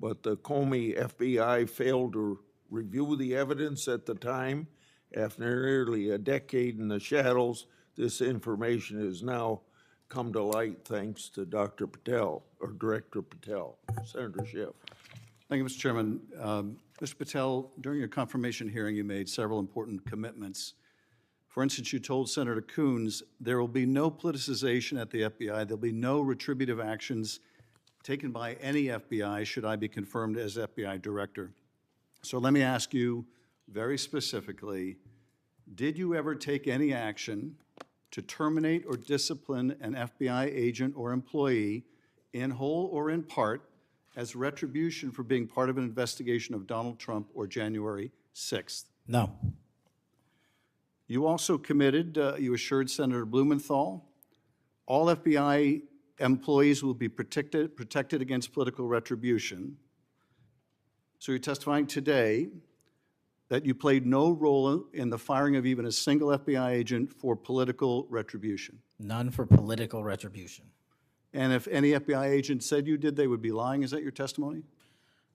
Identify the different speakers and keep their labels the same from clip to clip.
Speaker 1: but the Comey FBI failed to review the evidence at the time. After nearly a decade in the shadows, this information has now come to light thanks to Dr. Patel, or Director Patel. Senator Schiff.
Speaker 2: Thank you, Mr. Chairman. Mr. Patel, during your confirmation hearing, you made several important commitments. For instance, you told Senator Coons there will be no politicization at the FBI. There'll be no retributive actions taken by any FBI should I be confirmed as FBI Director. So let me ask you very specifically, did you ever take any action to terminate or discipline an FBI agent or employee in whole or in part as retribution for being part of an investigation of Donald Trump or January 6th?
Speaker 3: No.
Speaker 2: You also committed, you assured Senator Blumenthal, all FBI employees will be protected against political retribution. So you're testifying today that you played no role in the firing of even a single FBI agent for political retribution.
Speaker 3: None for political retribution.
Speaker 2: And if any FBI agent said you did, they would be lying. Is that your testimony?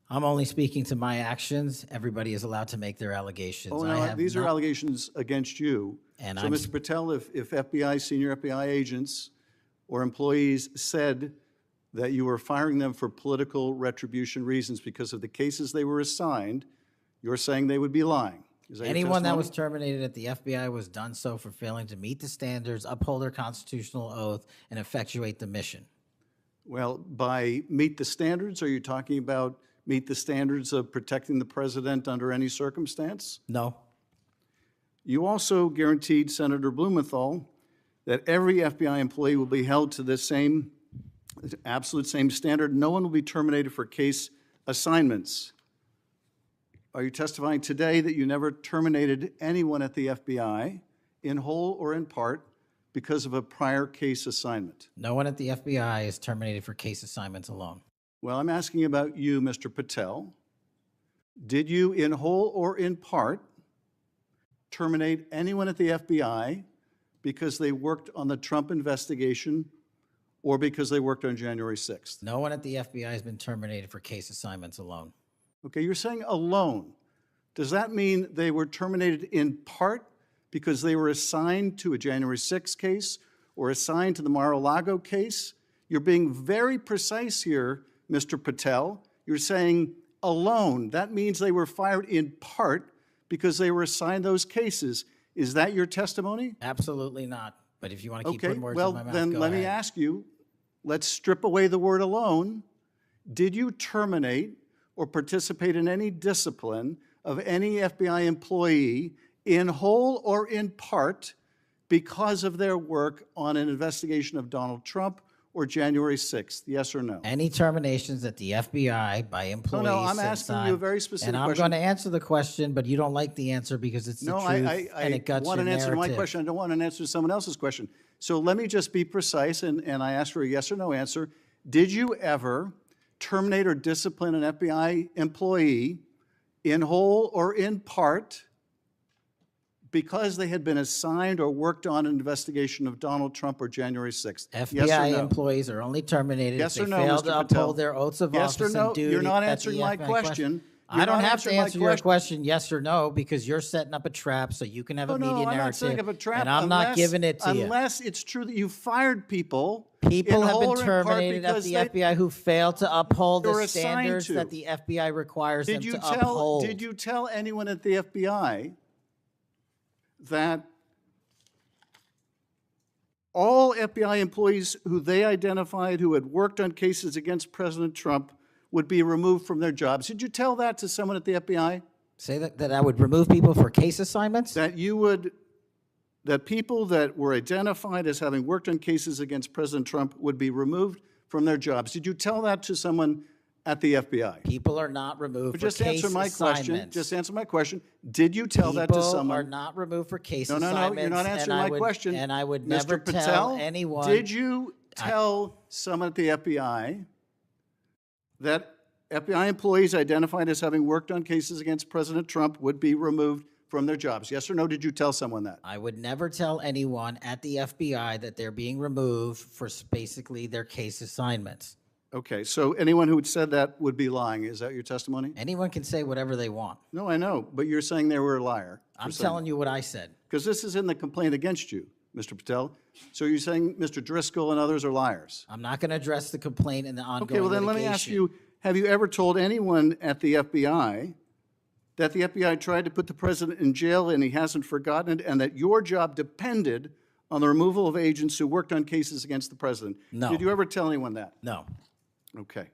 Speaker 3: I'm only speaking to my actions. Everybody is allowed to make their allegations.
Speaker 2: Oh, no, these are allegations against you.
Speaker 3: And
Speaker 2: so, Mr. Patel, if FBI, senior FBI agents or employees said that you were firing them for political retribution reasons because of the cases they were assigned, you're saying they would be lying. Is that
Speaker 3: anyone that was terminated at the FBI was done so for failing to meet the standards, uphold their constitutional oath, and effectuate the mission.
Speaker 2: Well, by meet the standards, are you talking about meet the standards of protecting the president under any circumstance?
Speaker 3: No.
Speaker 2: You also guaranteed Senator Blumenthal that every FBI employee will be held to the same, absolute same standard. No one will be terminated for case assignments. Are you testifying today that you never terminated anyone at the FBI in whole or in part because of a prior case assignment?
Speaker 3: No one at the FBI is terminated for case assignments alone.
Speaker 2: Well, I'm asking about you, Mr. Patel. Did you, in whole or in part, terminate anyone at the FBI because they worked on the Trump investigation or because they worked on January 6th?
Speaker 3: No one at the FBI has been terminated for case assignments alone.
Speaker 2: Okay, you're saying alone. Does that mean they were terminated in part because they were assigned to a January 6th case or assigned to the Mar-a-Lago case? You're being very precise here, Mr. Patel. You're saying alone. That means they were fired in part because they were assigned those cases. Is that your testimony?
Speaker 3: Absolutely not. But if you want to keep putting words
Speaker 2: in
Speaker 3: in my mouth,
Speaker 2: then let me ask you, let's strip away the word alone. Did you terminate or participate in any discipline of any FBI employee in whole or in part because of their work on an investigation of Donald Trump or January 6th? Yes or no?
Speaker 3: Any terminations at the FBI by employees.
Speaker 2: No, I'm asking you a very specific question.
Speaker 3: And I'm going to answer the question, but you don't like the answer because it's the truth and it guts your narrative.
Speaker 2: I want an answer to my question. I don't want an answer to someone else's question. So let me just be precise, and I ask for a yes or no answer. Did you ever terminate or discipline an FBI employee in whole or in part because they had been assigned or worked on an investigation of Donald Trump or January 6th?
Speaker 3: FBI
Speaker 2: yes or no?
Speaker 3: employees are only terminated
Speaker 2: yes
Speaker 3: if they
Speaker 2: or no,
Speaker 3: fail
Speaker 2: Mr.
Speaker 3: to
Speaker 2: Patel?
Speaker 3: uphold their oaths of
Speaker 2: yes
Speaker 3: office
Speaker 2: or no?
Speaker 3: and duty.
Speaker 2: You're not
Speaker 3: at
Speaker 2: answering
Speaker 3: the
Speaker 2: my
Speaker 3: FBI
Speaker 2: question.
Speaker 3: I don't have to answer your question yes or no because you're setting up a trap so you can have a media narrative.
Speaker 2: I'm not setting up a trap.
Speaker 3: And I'm not giving it to you.
Speaker 2: Unless it's true that you fired people.
Speaker 3: People have been terminated at the FBI who failed to uphold the standards that the FBI requires them to uphold.
Speaker 2: Did you tell anyone at the FBI that all FBI employees who they identified who had worked on cases against President Trump would be removed from their jobs? Did you tell that to someone at the FBI?
Speaker 3: Say that I would remove people for case assignments?
Speaker 2: That people that were identified as having worked on cases against President Trump would be removed from their jobs. Did you tell that to someone at the FBI?
Speaker 3: People are not removed for case assignments.
Speaker 2: Just answer my question. Did you tell that to someone?
Speaker 3: People are not removed for case assignments.
Speaker 2: No, you're not answering my question.
Speaker 3: And I would
Speaker 2: Mr.
Speaker 3: never
Speaker 2: Patel,
Speaker 3: tell anyone.
Speaker 2: Did you tell someone at the FBI that FBI employees identified as having worked on cases against President Trump would be removed from their jobs? Yes or no, did you tell someone that?
Speaker 3: I would never tell anyone at the FBI that they're being removed for basically their case assignments.
Speaker 2: Okay, so anyone who had said that would be lying. Is that your testimony?
Speaker 3: Anyone can say whatever they want.
Speaker 2: No, I know, but you're saying they were a liar.
Speaker 3: I'm telling you what I said.
Speaker 2: Because this is in the complaint against you, Mr. Patel. So you're saying Mr. Driscoll and others are liars?
Speaker 3: I'm not going to address the complaint in the ongoing
Speaker 2: Okay, well then let me ask
Speaker 3: litigation.
Speaker 2: you, have you ever told anyone at the FBI that the FBI tried to put the president in jail and he hasn't forgotten it, and that your job depended on the removal of agents who worked on cases against the president?
Speaker 3: No.
Speaker 2: Did you ever tell anyone that?
Speaker 3: No.
Speaker 2: Okay.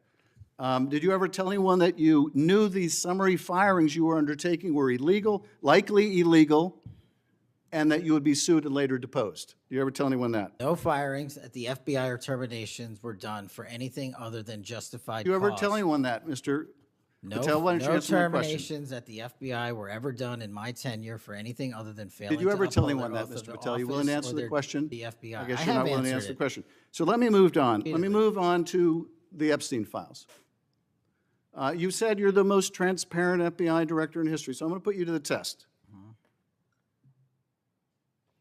Speaker 2: Did you ever tell anyone that you knew these summary firings you were undertaking were illegal, likely illegal, and that you would be sued and later deposed? Did you ever tell anyone that?
Speaker 3: No firings at the FBI or terminations were done for anything other than justified
Speaker 2: Did you ever
Speaker 3: cause.
Speaker 2: tell anyone that, Mr.
Speaker 3: No,
Speaker 2: Patel? Why don't you
Speaker 3: no
Speaker 2: answer my question?
Speaker 3: terminations at the FBI were ever done in my tenure for anything other than failing
Speaker 2: Did you
Speaker 3: to
Speaker 2: ever tell
Speaker 3: uphold
Speaker 2: anyone
Speaker 3: their
Speaker 2: that,
Speaker 3: oath of
Speaker 2: Mr. Patel? You willing to
Speaker 3: office
Speaker 2: answer
Speaker 3: or
Speaker 2: the
Speaker 3: their-
Speaker 2: question?
Speaker 3: The FBI.
Speaker 2: I guess
Speaker 3: I
Speaker 2: you're
Speaker 3: have
Speaker 2: not willing to
Speaker 3: answered
Speaker 2: answer the
Speaker 3: it.
Speaker 2: question. So let me move on. Let me
Speaker 3: Repeatedly.
Speaker 2: move on to the Epstein files. You said you're the most transparent FBI director in history, so I'm going to put you to the test.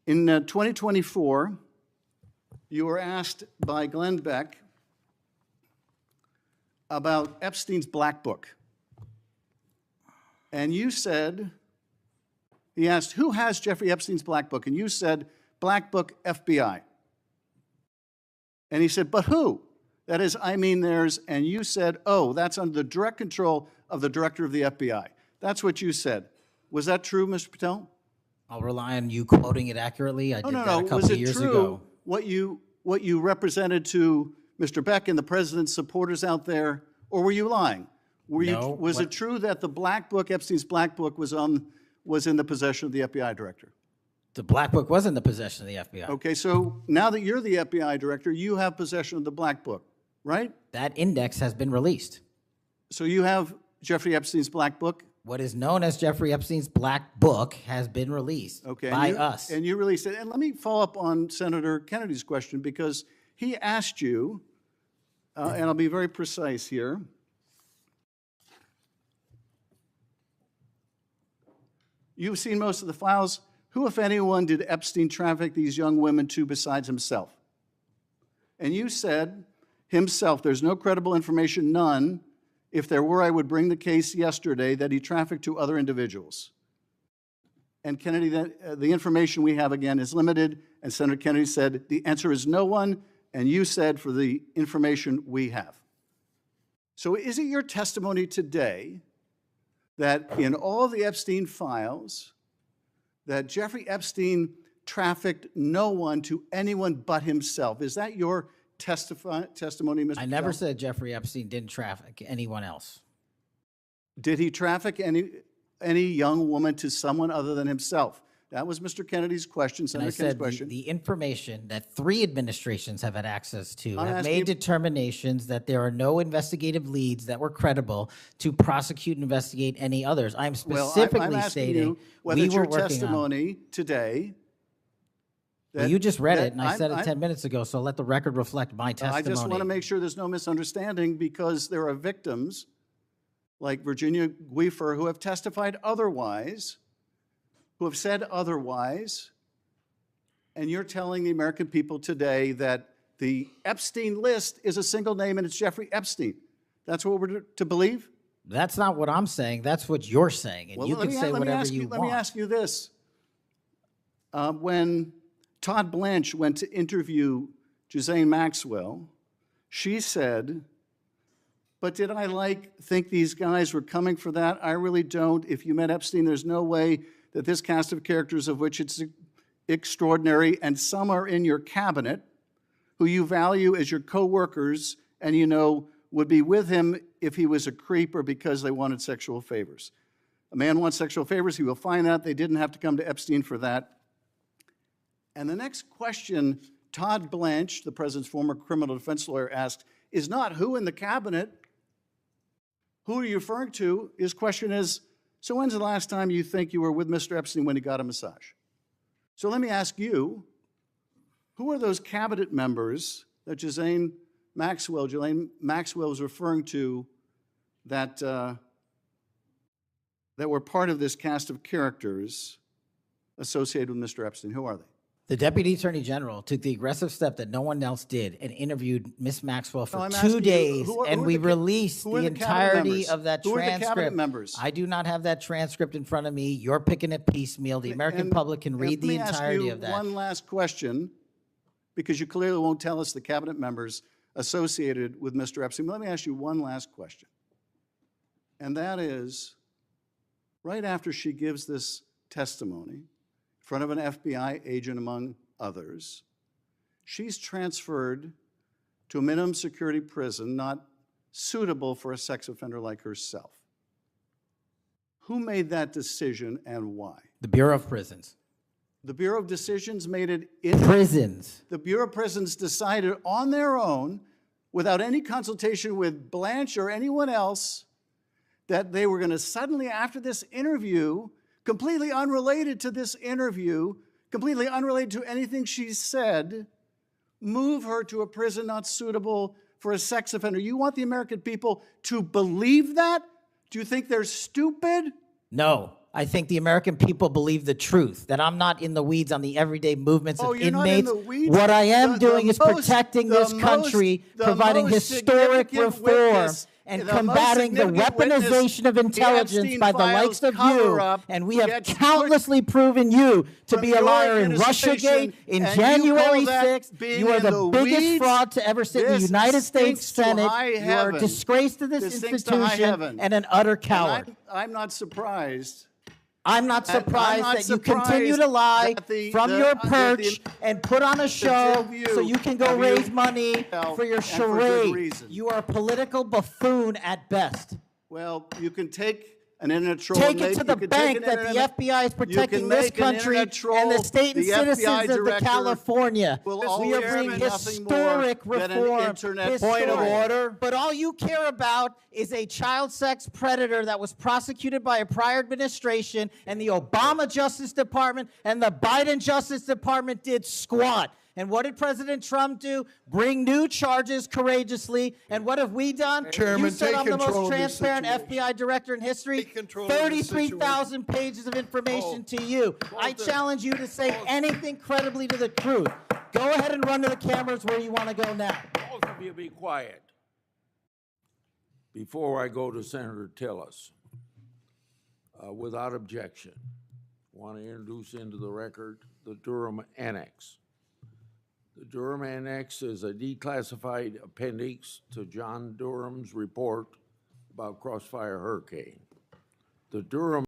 Speaker 2: In 2024, you were asked by Glenn Beck about Epstein's Black Book. And you said, he asked, who has Jeffrey Epstein's Black Book? And you said, Black Book, FBI. And he said, but who? That is, I mean theirs. And you said, oh, that's under the direct control of the director of the FBI. That's what you said. Was that true, Mr. Patel?
Speaker 3: I'll rely on you quoting it accurately. I did that a couple
Speaker 2: Was
Speaker 3: of
Speaker 2: it
Speaker 3: years
Speaker 2: true
Speaker 3: ago.
Speaker 2: what you represented to Mr. Beck and the president's supporters out there, or were you lying?
Speaker 3: No,
Speaker 2: Was it true that the Black Book, Epstein's Black Book, was in the possession of the FBI director?
Speaker 3: The Black Book was in the possession of the FBI.
Speaker 2: Okay, so now that you're the FBI director, you have possession of the Black Book, right?
Speaker 3: That index has been released.
Speaker 2: So you have Jeffrey Epstein's Black Book?
Speaker 3: What is known as Jeffrey Epstein's Black Book has been released
Speaker 2: Okay,
Speaker 3: by
Speaker 2: and
Speaker 3: us.
Speaker 2: And you released it. And let me follow up on Senator Kennedy's question, because he asked you, and I'll be very precise here. You've seen most of the files. Who, if anyone, did Epstein traffic these young women to besides himself? And you said, himself. There's no credible information, none. If there were, I would bring the case yesterday that he trafficked to other individuals. And Kennedy, the information we have, again, is limited. And Senator Kennedy said, the answer is no one. And you said, for the information we have. So is it your testimony today that in all the Epstein files, that Jeffrey Epstein trafficked no one to anyone but himself? Is that your testimony, Mr.
Speaker 3: I never
Speaker 2: Patel?
Speaker 3: said Jeffrey Epstein didn't traffic anyone else.
Speaker 2: Did he traffic any young woman to someone other than himself? That was Mr. Kennedy's question,
Speaker 3: And I
Speaker 2: Senator Kennedy's
Speaker 3: said
Speaker 2: question.
Speaker 3: the information that 3 administrations have had access to
Speaker 2: I'm
Speaker 3: have
Speaker 2: asking
Speaker 3: made
Speaker 2: you-
Speaker 3: determinations that there are no investigative leads that were credible to prosecute and investigate any others. I'm
Speaker 2: Well,
Speaker 3: specifically
Speaker 2: I'm asking
Speaker 3: stating
Speaker 2: you whether
Speaker 3: we
Speaker 2: it's
Speaker 3: were
Speaker 2: your
Speaker 3: working on.
Speaker 2: testimony today.
Speaker 3: Well, you just read
Speaker 2: that
Speaker 3: it, and I said it
Speaker 2: I'm-
Speaker 3: 10 minutes ago, so let the record reflect my
Speaker 2: I
Speaker 3: testimony.
Speaker 2: just want to make sure there's no misunderstanding, because there are victims like Virginia Guifer who have testified otherwise, who have said otherwise, and you're telling the American people today that the Epstein list is a single name and it's Jeffrey Epstein. That's what we're to believe?
Speaker 3: That's not what I'm saying. That's what you're saying, and
Speaker 2: Well,
Speaker 3: you
Speaker 2: let
Speaker 3: can
Speaker 2: me-
Speaker 3: say
Speaker 2: let me
Speaker 3: whatever
Speaker 2: ask
Speaker 3: you want.
Speaker 2: Let me ask you this. When Todd Blanche went to interview Ghislaine Maxwell, she said, but did I think these guys were coming for that? I really don't. If you met Epstein, there's no way that this cast of characters, of which it's extraordinary, and some are in your cabinet, who you value as your co-workers, and you know would be with him if he was a creep or because they wanted sexual favors. A man wants sexual favors, he will find that. They didn't have to come to Epstein for that. And the next question Todd Blanche, the president's former criminal defense lawyer, asked is not who in the cabinet, who are you referring to? His question is, so when's the last time you think you were with Mr. Epstein when he got a massage? So let me ask you, who are those cabinet members that Ghislaine Maxwell was referring to that, that were part of this cast of characters associated with Mr. Epstein? Who are they?
Speaker 3: The Deputy Attorney General took the aggressive step that no one else did and interviewed Miss Maxwell for
Speaker 2: I'm asking
Speaker 3: 2
Speaker 2: you,
Speaker 3: days,
Speaker 2: who are
Speaker 3: and
Speaker 2: the
Speaker 3: we
Speaker 2: ca-
Speaker 3: released
Speaker 2: who are
Speaker 3: the
Speaker 2: the cabinet
Speaker 3: entirety
Speaker 2: members?
Speaker 3: of that
Speaker 2: Who are the cabinet
Speaker 3: transcript.
Speaker 2: members?
Speaker 3: I do not have that transcript in front of me. You're picking it piecemeal. The American public can read the entirety of
Speaker 2: Let me ask you
Speaker 3: that.
Speaker 2: one last question, because you clearly won't tell us the cabinet members associated with Mr. Epstein. Let me ask you one last question. And that is, right after she gives this testimony in front of an FBI agent, among others, she's transferred to a minimum security prison not suitable for a sex offender like herself. Who made that decision and why?
Speaker 3: The Bureau of Prisons.
Speaker 2: The Bureau of Decisions made it in
Speaker 3: Prisons.
Speaker 2: the Bureau of Prisons decided on their own, without any consultation with Blanche or anyone else, that they were going to suddenly, after this interview, completely unrelated to this interview, completely unrelated to anything she said, move her to a prison not suitable for a sex offender. You want the American people to believe that? Do you think they're stupid?
Speaker 3: No, I think the American people believe the truth, that I'm not in the weeds on the everyday movements of
Speaker 2: you're not
Speaker 3: inmates.
Speaker 2: in the weeds?
Speaker 3: What I am
Speaker 2: The
Speaker 3: doing is
Speaker 2: most-
Speaker 3: protecting
Speaker 2: the
Speaker 3: this country,
Speaker 2: most- the
Speaker 3: providing
Speaker 2: most
Speaker 3: historic
Speaker 2: significant
Speaker 3: reform,
Speaker 2: witness,
Speaker 3: and
Speaker 2: the most
Speaker 3: combating the
Speaker 2: significant witness,
Speaker 3: weaponization of
Speaker 2: the
Speaker 3: intelligence
Speaker 2: Epstein
Speaker 3: by the likes
Speaker 2: files
Speaker 3: of you.
Speaker 2: cover-up,
Speaker 3: And we have
Speaker 2: gets
Speaker 3: countlessly proven you to
Speaker 2: from
Speaker 3: be a
Speaker 2: your
Speaker 3: liar in
Speaker 2: administration,
Speaker 3: Russiagate, in
Speaker 2: and you
Speaker 3: January
Speaker 2: call that
Speaker 3: 6th.
Speaker 2: being
Speaker 3: You are
Speaker 2: in
Speaker 3: the
Speaker 2: the
Speaker 3: biggest
Speaker 2: weeds?
Speaker 3: fraud to ever sit in the
Speaker 2: This
Speaker 3: United States
Speaker 2: stinks to
Speaker 3: Senate.
Speaker 2: high
Speaker 3: You are a
Speaker 2: heaven.
Speaker 3: disgrace to this
Speaker 2: This stinks to high
Speaker 3: institution
Speaker 2: heaven.
Speaker 3: and an utter
Speaker 2: And
Speaker 3: coward.
Speaker 2: I'm not surprised.
Speaker 3: I'm not
Speaker 2: I'm
Speaker 3: surprised
Speaker 2: not
Speaker 3: that you continue
Speaker 2: surprised
Speaker 3: to lie
Speaker 2: that
Speaker 3: from your perch and put on a show
Speaker 2: two of you
Speaker 3: so you can go
Speaker 2: have you-
Speaker 3: raise money
Speaker 2: Well,
Speaker 3: for your
Speaker 2: and for good
Speaker 3: charade.
Speaker 2: reason.
Speaker 3: You are a political buffoon at best.
Speaker 2: Well, you can take an internet troll.
Speaker 3: Take
Speaker 2: and
Speaker 3: it
Speaker 2: make-
Speaker 3: to
Speaker 2: you
Speaker 3: the
Speaker 2: can take
Speaker 3: bank
Speaker 2: an
Speaker 3: that the
Speaker 2: internet-
Speaker 3: FBI is
Speaker 2: you
Speaker 3: protecting
Speaker 2: can
Speaker 3: this
Speaker 2: make an
Speaker 3: country
Speaker 2: internet troll,
Speaker 3: and the state and
Speaker 2: the FBI
Speaker 3: citizens of the
Speaker 2: director
Speaker 3: California.
Speaker 2: will
Speaker 3: We
Speaker 2: always
Speaker 3: are
Speaker 2: be
Speaker 3: bringing
Speaker 2: nothing more
Speaker 3: historic
Speaker 2: than an
Speaker 3: reform.
Speaker 2: internet
Speaker 3: Point of
Speaker 2: troll.
Speaker 3: order. But all you care about is a child sex predator that was prosecuted by a prior administration, and the Obama Justice Department and the Biden Justice Department did squat. And what did President Trump do? Bring new charges courageously. And what have we done?
Speaker 4: Chairman,
Speaker 3: You said
Speaker 4: take
Speaker 3: I'm the
Speaker 4: control
Speaker 3: most
Speaker 4: of this
Speaker 3: transparent
Speaker 4: situation.
Speaker 3: FBI director in history.
Speaker 4: Take control of this
Speaker 3: 33,000 pages of information to you. I challenge you to say anything credibly to the truth. Go ahead and run to the cameras where you want to go now.
Speaker 1: Both of you be quiet. Before I go to Senator Tillis, without objection, want to introduce into the record the Durham Annex. The Durham Annex is a declassified appendix to John Durham's report about Crossfire Hurricane. The Durham